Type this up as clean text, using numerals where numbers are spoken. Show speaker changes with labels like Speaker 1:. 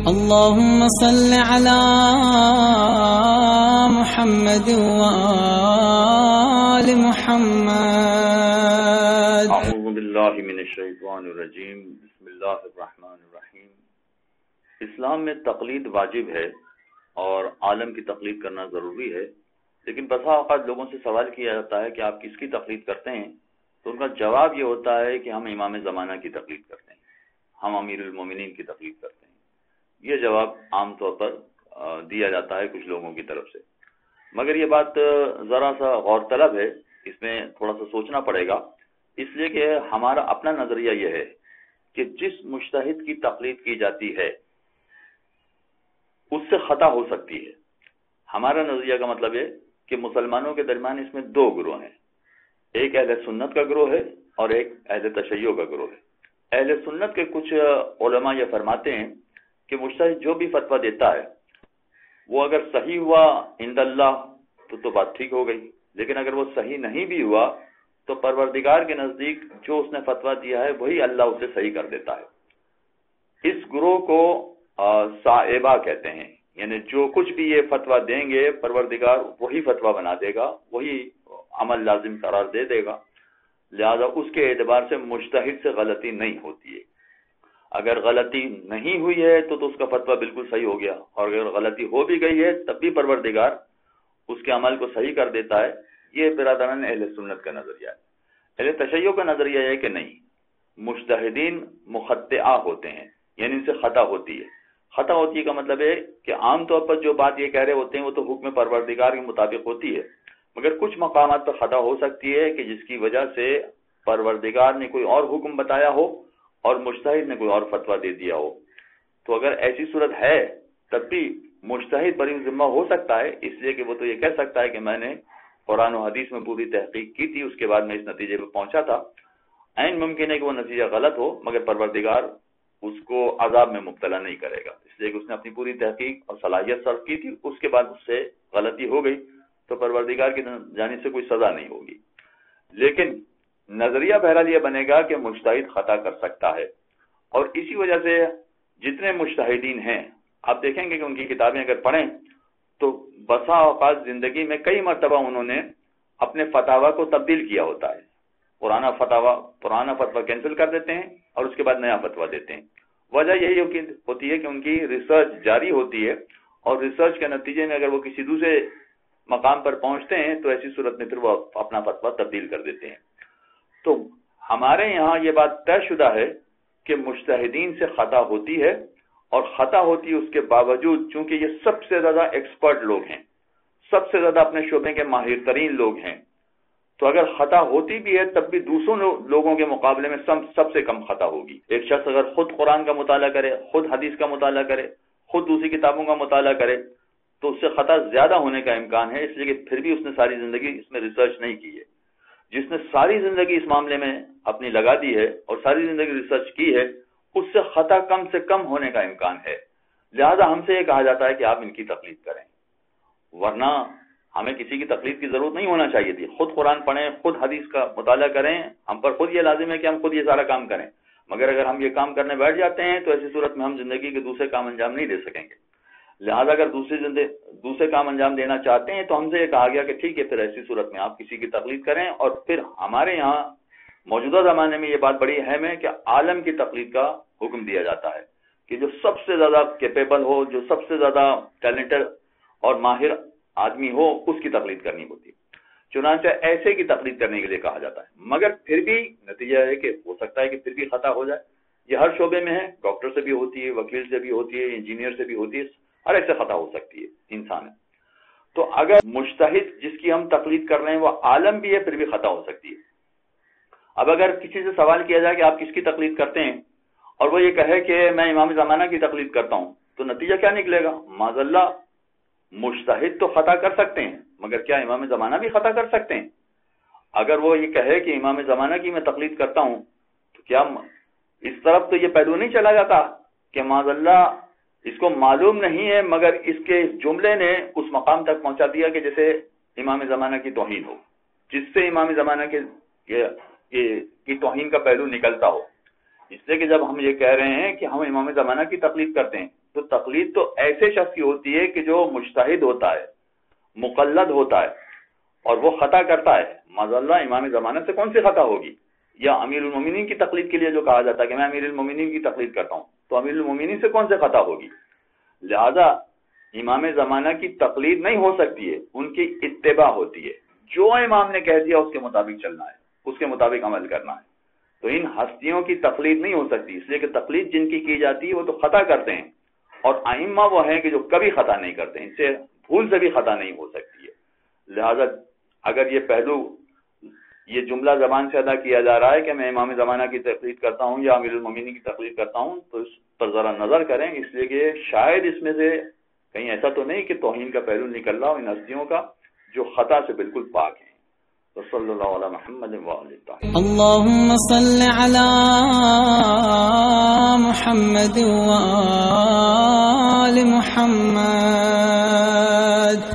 Speaker 1: اللهم صل على محمد وآل محمد.
Speaker 2: اعوذ باللہ من الشیطان الرجیم. بسم اللہ الرحمن الرحیم. اسلام میں تقلید واجب ہے اور عالم کی تقلید کرنا ضروری ہے، لیکن بسا اوقات لوگوں سے سوال کیا جاتا ہے کہ آپ کس کی تقلید کرتے ہیں، تو ان کا جواب یہ ہوتا ہے کہ ہم امام زمانہ کی تقلید کرتے ہیں، ہم امیر المومنین کی تقلید کرتے ہیں. یہ جواب عام طور پر دیا جاتا ہے کچھ لوگوں کی طرف سے، مگر یہ بات ذرا سا غور طلب ہے، اس میں تھوڑا سا سوچنا پڑے گا، اس لیے کہ ہمارا اپنا نظریہ یہ ہے کہ جس مجتہد کی تقلید کی جاتی ہے اس سے خطا ہو سکتی ہے. ہمارا نظریہ کا مطلب ہے کہ مسلمانوں کے درمیان اس میں دو گروہ ہیں، ایک اہل سنت کا گروہ ہے اور ایک اہل تشیع کا گروہ ہے. اہل سنت کے کچھ علماء یہ فرماتے ہیں کہ مجتہد جو بھی فتویٰ دیتا ہے وہ اگر صحیح ہوا عند اللہ تو بات ٹھیک ہو گئی، لیکن اگر وہ صحیح نہیں بھی ہوا تو پروردگار کے نزدیک جو اس نے فتویٰ دیا ہے وہی اللہ اسے صحیح کر دیتا ہے. اس گروہ کو صاحب کہتے ہیں، یعنی جو کچھ بھی یہ فتویٰ دیں گے پروردگار وہی فتویٰ بنا دے گا، وہی عمل لازم قرار دے دے گا، لہذا اس کے اعتبار سے مجتہد سے غلطی نہیں ہوتی ہے. اگر غلطی نہیں ہوئی ہے تو اس کا فتویٰ بالکل صحیح ہو گیا، اور اگر غلطی ہو بھی گئی ہے تب بھی پروردگار اس کے عمل کو صحیح کر دیتا ہے. یہ برادران اہل سنت کا نظریہ ہے. اہل تشیع کا نظریہ ہے کہ نہیں، مجتہدین مخطئہ ہوتے ہیں، یعنی ان سے خطا ہوتی ہے. خطا ہوتی ہے کا مطلب ہے کہ عام طور پر جو بات یہ کہہ رہے ہوتے ہیں وہ تو حکم پروردگار کے مطابق ہوتی ہے، مگر کچھ مقامات پر خطا ہو سکتی ہے کہ جس کی وجہ سے پروردگار نے کوئی اور حکم بتایا ہو اور مجتہد نے کوئی اور فتویٰ دے دیا ہو. تو اگر ایسی صورت ہے تب بھی مجتہد بری ذمہ ہو سکتا ہے، اس لیے کہ وہ تو یہ کہہ سکتا ہے کہ میں نے قرآن و حدیث میں پوری تحقیق کی تھی، اس کے بعد میں اس نتیجے پہ پہنچا تھا. عین ممکن ہے کہ وہ نتیجہ غلط ہو، مگر پروردگار اس کو عذاب میں مبتلا نہیں کرے گا، اس لیے کہ اس نے اپنی پوری تحقیق اور صلاحیت صرف کی تھی. اس کے بعد اس سے غلطی ہو گئی تو پروردگار کی جانب سے کوئی سزا نہیں ہوگی. لیکن نظریہ بہرحال یہ بنے گا کہ مجتہد خطا کر سکتا ہے، اور اسی وجہ سے جتنے مجتہدین ہیں آپ دیکھیں گے کہ ان کی کتابیں اگر پڑھیں تو بسا اوقات زندگی میں کئی مرتبہ انہوں نے اپنے فتاویٰ کو تبدیل کیا ہوتا ہے. پرانا فتویٰ کینسل کر دیتے ہیں اور اس کے بعد نیا فتویٰ دیتے ہیں. وجہ یہی ہوتی ہے کہ ان کی ریسرچ جاری ہوتی ہے، اور ریسرچ کے نتیجے میں اگر وہ کسی دوسرے مقام پر پہنچتے ہیں تو ایسی صورت میں پھر وہ اپنا فتویٰ تبدیل کر دیتے ہیں. تو ہمارے یہاں یہ بات طے شدہ ہے کہ مجتہدین سے خطا ہوتی ہے، اور خطا ہوتی ہے اس کے باوجود چونکہ یہ سب سے زیادہ ایکسپرٹ لوگ ہیں، سب سے زیادہ اپنے شعبے کے ماہر ترین لوگ ہیں، تو اگر خطا ہوتی بھی ہے تب بھی دوسروں لوگوں کے مقابلے میں سب سے کم خطا ہوگی. ایک شخص اگر خود قرآن کا مطالعہ کرے، خود حدیث کا مطالعہ کرے، خود دوسری کتابوں کا مطالعہ کرے تو اس سے خطا زیادہ ہونے کا امکان ہے، اس لیے کہ پھر بھی اس نے ساری زندگی اس میں ریسرچ نہیں کی ہے. جس نے ساری زندگی اس معاملے میں اپنی لگا دی ہے اور ساری زندگی ریسرچ کی ہے اس سے خطا کم سے کم ہونے کا امکان ہے. لہذا ہم سے یہ کہا جاتا ہے کہ آپ ان کی تقلید کریں، ورنہ ہمیں کسی کی تقلید کی ضرورت نہیں ہونا چاہیے تھی. خود قرآن پڑھیں، خود حدیث کا مطالعہ کریں، ہم پر خود یہ لازم ہے کہ ہم خود یہ سارا کام کریں. مگر اگر ہم یہ کام کرنے بیٹھ جاتے ہیں تو ایسی صورت میں ہم زندگی کے دوسرے کام انجام نہیں دے سکیں گے. لہذا اگر دوسرے کام انجام دینا چاہتے ہیں تو ہم سے یہ کہا گیا کہ ٹھیک ہے، پھر ایسی صورت میں آپ کسی کی تقلید کریں. اور پھر ہمارے یہاں موجودہ زمانے میں یہ بات بڑی اہم ہے کہ عالم کی تقلید کا حکم دیا جاتا ہے کہ جو سب سے زیادہ کیپیبل ہو، جو سب سے زیادہ ٹیلنٹڈ اور ماہر آدمی ہو اس کی تقلید کرنی ہوتی ہے. چنانچہ ایسے کی تقلید کرنے کے لیے کہا جاتا ہے. مگر پھر بھی نتیجہ ہے کہ ہو سکتا ہے کہ پھر بھی خطا ہو جائے. یہ ہر شعبے میں ہے، ڈاکٹر سے بھی ہوتی ہے، وکیل سے بھی ہوتی ہے، انجینئر سے بھی ہوتی ہے، ہر ایک سے خطا ہو سکتی ہے، انسان ہے. تو اگر مجتہد جس کی ہم تقلید کر رہے ہیں وہ عالم بھی ہے پھر بھی خطا ہو سکتی ہے. اب اگر کسی سے سوال کیا جائے کہ آپ کس کی تقلید کرتے ہیں اور وہ یہ کہے کہ میں امام زمانہ کی تقلید کرتا ہوں تو نتیجہ کیا نکلے گا؟ معاذ اللہ، مجتہد تو خطا کر سکتے ہیں مگر کیا امام زمانہ بھی خطا کر سکتے ہیں؟ اگر وہ یہ کہے کہ امام زمانہ کی میں تقلید کرتا ہوں تو کیا اس طرف تو یہ پہلو نہیں چلا جاتا کہ معاذ اللہ اس کو معلوم نہیں ہے مگر اس کے جملے نے اس مقام تک پہنچا دیا کہ جیسے امام زمانہ کی توہین ہو، جس سے امام زمانہ کی توہین کا پہلو نکلتا ہو. اس لیے کہ جب ہم یہ کہہ رہے ہیں کہ ہم امام زمانہ کی تقلید کرتے ہیں تو تقلید تو ایسے شخص کی ہوتی ہے کہ جو مجتہد ہوتا ہے، مقلد ہوتا ہے اور وہ خطا کرتا ہے. معذاللہ امام زمانہ سے کون سی خطا ہوگی؟ یا امیر المومنین کی تقلید کے لیے جو کہا جاتا ہے کہ میں امیر المومنین کی تقلید کرتا ہوں، تو امیر المومنین سے کون سے خطا ہوگی؟ لہذا امام زمانہ کی تقلید نہیں ہو سکتی ہے، ان کی اتباع ہوتی ہے. جو امام نے کہہ دیا اس کے مطابق چلنا ہے، اس کے مطابق عمل کرنا ہے. تو ان ہستیوں کی تقلید نہیں ہو سکتی، اس لیے کہ تقلید جن کی جاتی ہے وہ تو خطا کرتے ہیں، اور آئمہ وہ ہیں کہ جو کبھی خطا نہیں کرتے، ان سے بھول سے بھی خطا نہیں ہو سکتی ہے. لہذا اگر یہ پہلو، یہ جملہ زبان سے ادا کیا جا رہا ہے کہ میں امام زمانہ کی تقلید کرتا ہوں یا امیر المومنین کی تقلید کرتا ہوں، تو اس پر ذرا نظر کریں، اس لیے کہ شاید اس میں سے کہیں ایسا تو نہیں کہ توہین کا پہلو نکل رہا ہو ان ہستیوں کا جو خطا سے بالکل پاک ہیں. تو صلی اللہ علی محمد وآلہ الطاہرین.
Speaker 1: اللهم صل على محمد وآل محمد.